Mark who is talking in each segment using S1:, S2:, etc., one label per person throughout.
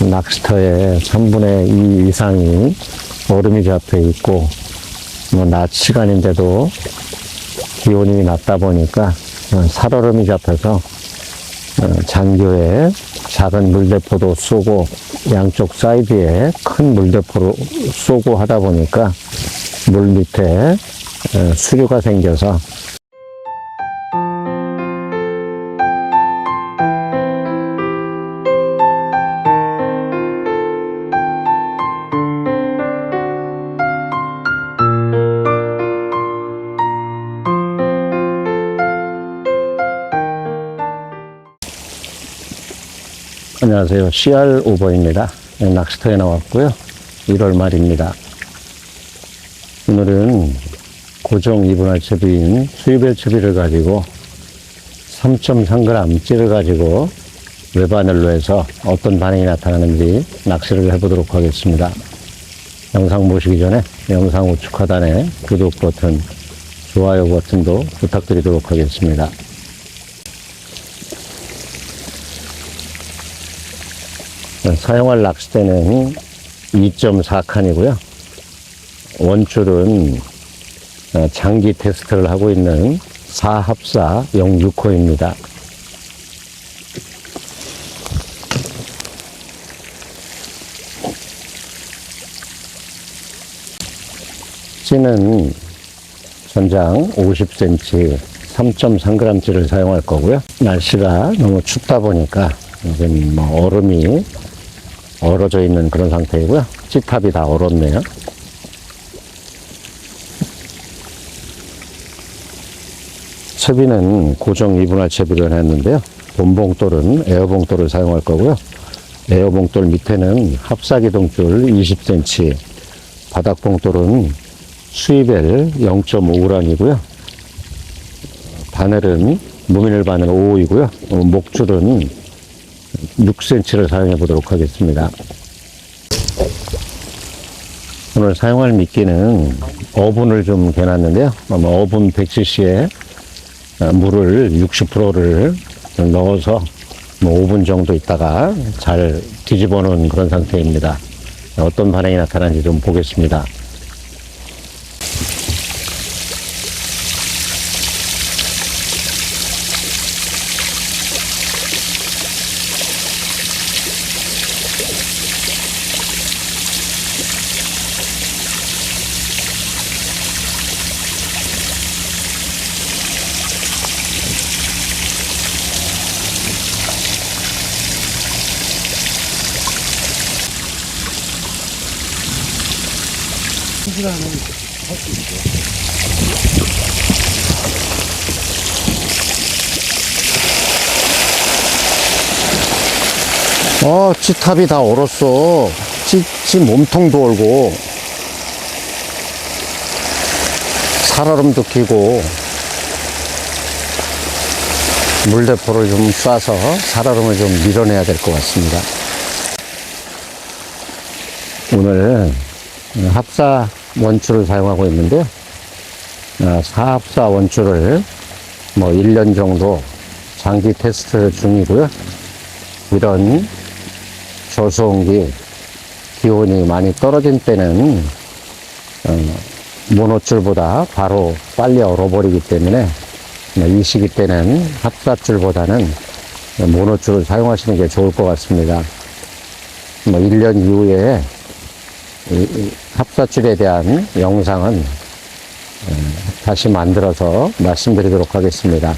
S1: 낚시터의 3분의 2 이상이 얼음이 잡혀 있고, 낮 시간인데도 기온이 낮다 보니까 살얼음이 잡혀서 장교에 작은 물대포도 쏘고 양쪽 사이드에 큰 물대포로 쏘고 하다 보니까 물 밑에 수류가 생겨서 안녕하세요. CR 오버입니다. 낚시터에 나왔고요. 1월 말입니다. 오늘은 고정 2분할 채비인 수입의 채비를 가지고 3.3g 찌를 가지고 외바늘로 해서 어떤 반응이 나타나는지 낚시를 해보도록 하겠습니다. 영상 보시기 전에 영상 우측 하단에 구독 버튼, 좋아요 버튼도 부탁드리도록 하겠습니다. 사용할 낚싯대는 2.4칸이고요. 원줄은 장기 테스트를 하고 있는 4합사 06호입니다. 찌는 전장 50cm 3.3g짜리를 사용할 거고요. 날씨가 너무 춥다 보니까 이제 얼음이 얼어져 있는 그런 상태이고요. 찌탑이 다 얼었네요. 채비는 고정 2분할 채비를 했는데요. 본봉돌은 에어봉돌을 사용할 거고요. 에어봉돌 밑에는 합사기동줄 20cm, 바닥봉돌은 수입엘 0.5g이고요. 바늘은 무미늘 바늘 5호이고요. 목줄은 6cm를 사용해 보도록 하겠습니다. 오늘 사용할 미끼는 어분을 좀 개놨는데요. 어분 100cc에 물을 60%를 넣어서 5분 정도 있다가 잘 뒤집어 놓은 그런 상태입니다. 어떤 반응이 나타나는지 좀 보겠습니다. 찌탑이 다 얼었어. 찌 몸통도 얼고 살얼음도 끼고 물대포를 좀 쏴서 살얼음을 좀 밀어내야 될 것 같습니다. 오늘 합사 원줄을 사용하고 있는데요. 4합사 원줄을 1년 정도 장기 테스트 중이고요. 이런 저수온기 기온이 많이 떨어진 때는 모노줄보다 바로 빨리 얼어버리기 때문에 이 시기 때는 합사줄보다는 모노줄을 사용하시는 게 좋을 것 같습니다. 1년 이후에 합사줄에 대한 영상은 다시 만들어서 말씀드리도록 하겠습니다.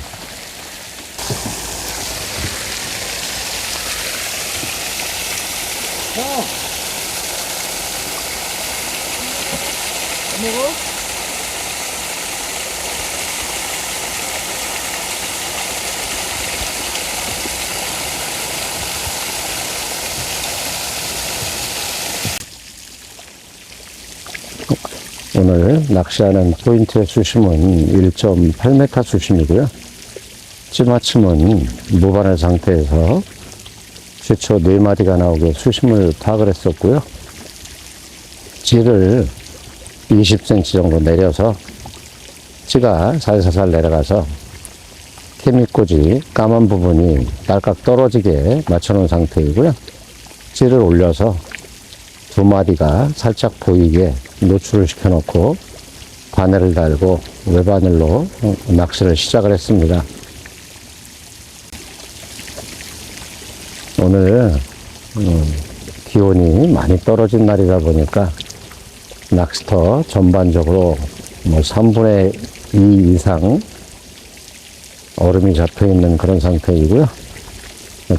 S1: 오늘 낚시하는 포인트의 수심은 1.8m 수심이고요. 찌맞춤은 무바늘 상태에서 최초 4마리가 나오게 수심을 파악을 했었고요. 찌를 20cm 정도 내려서 찌가 살살살 내려가서 케미꽂이 까만 부분이 딸깍 떨어지게 맞춰놓은 상태이고요. 찌를 올려서 두 마리가 살짝 보이게 노출을 시켜놓고 바늘을 달고 외바늘로 낚시를 시작을 했습니다. 오늘 기온이 많이 떨어진 날이다 보니까 낚시터 전반적으로 뭐 3분의 2 이상 얼음이 잡혀 있는 그런 상태이고요.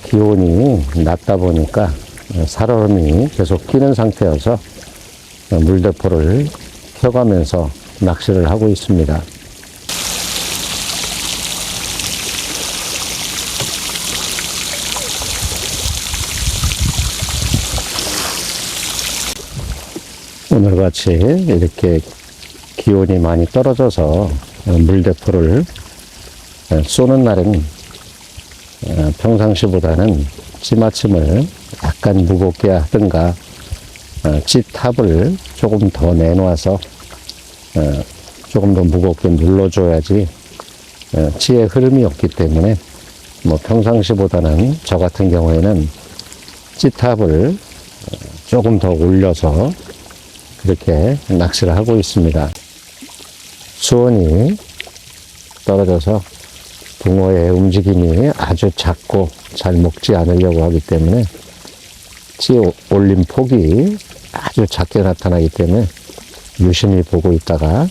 S1: 기온이 낮다 보니까 살얼음이 계속 끼는 상태여서 물대포를 켜가면서 낚시를 하고 있습니다. 오늘같이 이렇게 기온이 많이 떨어져서 물대포를 쏘는 날은 평상시보다는 찌마침을 약간 무겁게 하든가 찌탑을 조금 더 내놓아서 조금 더 무겁게 눌러줘야지 찌의 흐름이 없기 때문에 뭐 평상시보다는 저 같은 경우에는 찌탑을 조금 더 올려서 그렇게 낚시를 하고 있습니다. 수온이 떨어져서 붕어의 움직임이 아주 작고 잘 먹지 않으려고 하기 때문에 찌 올림 폭이 아주 작게 나타나기 때문에 유심히 보고 있다가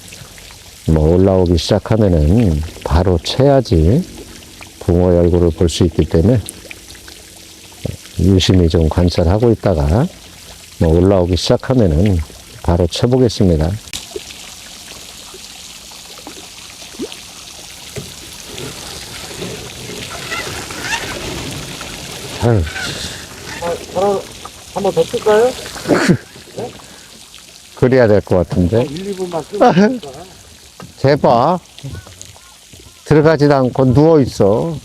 S1: 뭐 올라오기 시작하면은 바로 채야지 붕어의 얼굴을 볼 수 있기 때문에 유심히 좀 관찰하고 있다가 뭐 올라오기 시작하면은 바로 채보겠습니다. 아유.
S2: 전화 한번 더 쓸까요? 네?
S1: 그래야 될 것 같은데.
S2: 1, 2분만 쓰고
S1: 제발. 들어가지도 않고 누워있어.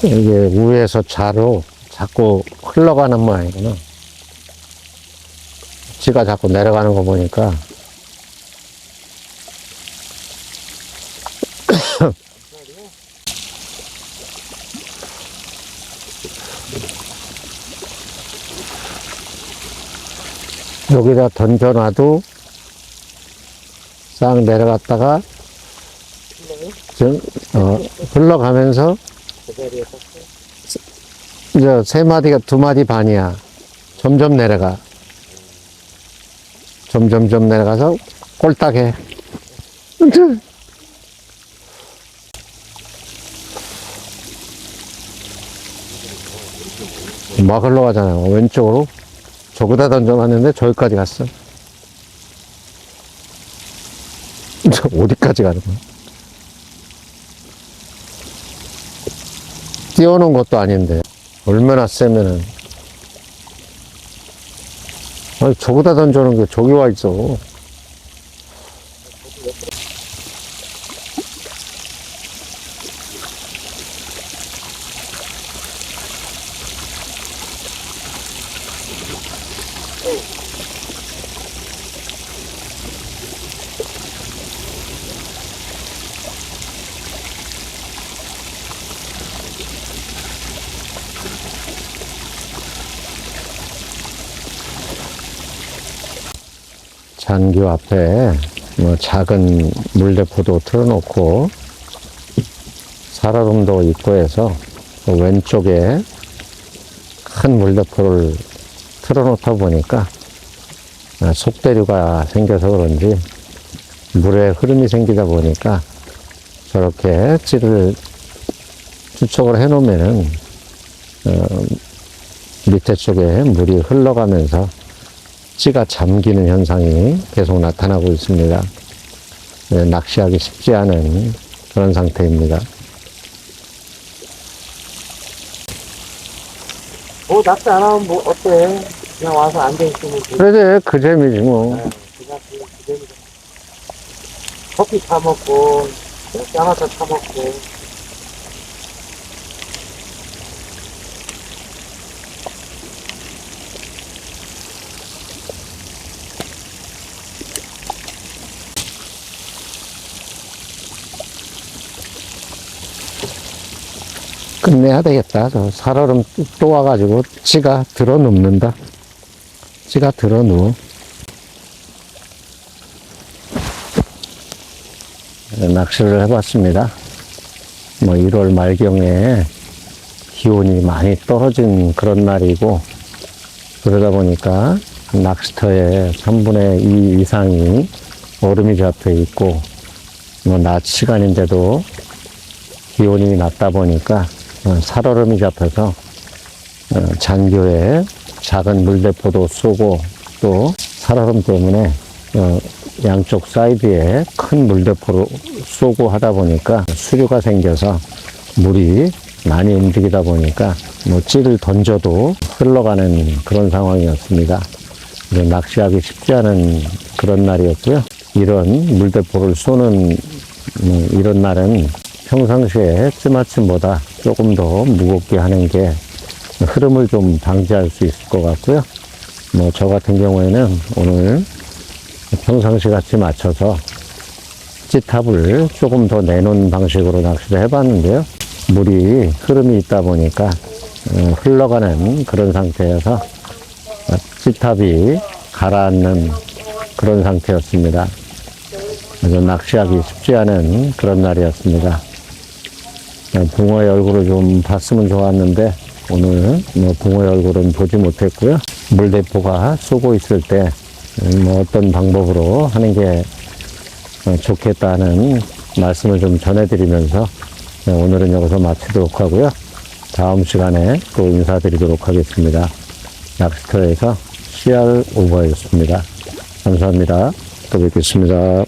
S1: 이게 위에서 좌로 자꾸 흘러가는 모양이구나. 지가 자꾸 내려가는 거 보니까. 여기다 던져놔도 싹 내려갔다가 흘러가면서 이제 세 마디가 두 마디 반이야. 점점 내려가. 점점점 내려가서 꼴딱해. 막 흘러가잖아. 왼쪽으로. 저기다 던져놨는데 저기까지 갔어. 저 어디까지 가는 거야? 띄워놓은 것도 아닌데 얼마나 세면은. 아니 저기다 던져놓은 게 저기 와 있어. 잔교 앞에 뭐 작은 물대포도 틀어놓고 살얼음도 있고 해서 그 왼쪽에 큰 물대포를 틀어놓다 보니까 속대류가 생겨서 그런지 물에 흐름이 생기다 보니까 저렇게 찌를 추척을 해 놓으면은 밑에 쪽에 물이 흘러가면서 찌가 잠기는 현상이 계속 나타나고 있습니다. 낚시하기 쉽지 않은 그런 상태입니다.
S2: 뭐 낚시 안 하면 뭐 어때? 그냥 와서 앉아있으면 돼.
S1: 그래, 그 재미지 뭐.
S2: 그냥 그 재미다. 커피 타먹고, 양화차 타먹고.
S1: 끝내야 되겠다. 저 살얼음 또 와가지고 찌가 들어 눕는다. 찌가 들어 누워. 낚시를 해봤습니다. 뭐 1월 말경에 기온이 많이 떨어진 그런 날이고, 그러다 보니까 낚시터에 3분의 2 이상이 얼음이 잡혀 있고, 뭐 낮 시간인데도 기온이 낮다 보니까 살얼음이 잡혀서 잔교에 작은 물대포도 쏘고, 또 살얼음 때문에 양쪽 사이드에 큰 물대포로 쏘고 하다 보니까 수류가 생겨서 물이 많이 움직이다 보니까 뭐 찌를 던져도 흘러가는 그런 상황이었습니다. 낚시하기 쉽지 않은 그런 날이었고요. 이런 물대포를 쏘는 이런 날은 평상시에 찌마침보다 조금 더 무겁게 하는 게 흐름을 좀 방지할 수 있을 것 같고요. 뭐 저 같은 경우에는 오늘 평상시 같이 맞춰서 찌탑을 조금 더 내놓은 방식으로 낚시를 해봤는데요. 물이 흐름이 있다 보니까 흘러가는 그런 상태여서 찌탑이 가라앉는 그런 상태였습니다. 그래서 낚시하기 쉽지 않은 그런 날이었습니다. 붕어의 얼굴을 좀 봤으면 좋았는데 오늘 뭐 붕어의 얼굴은 보지 못했고요. 물대포가 쏘고 있을 때 뭐 어떤 방법으로 하는 게 좋겠다는 말씀을 좀 전해드리면서 오늘은 여기서 마치도록 하고요. 다음 시간에 또 인사드리도록 하겠습니다. 낚시터에서 CR 오버였습니다. 감사합니다. 또 뵙겠습니다.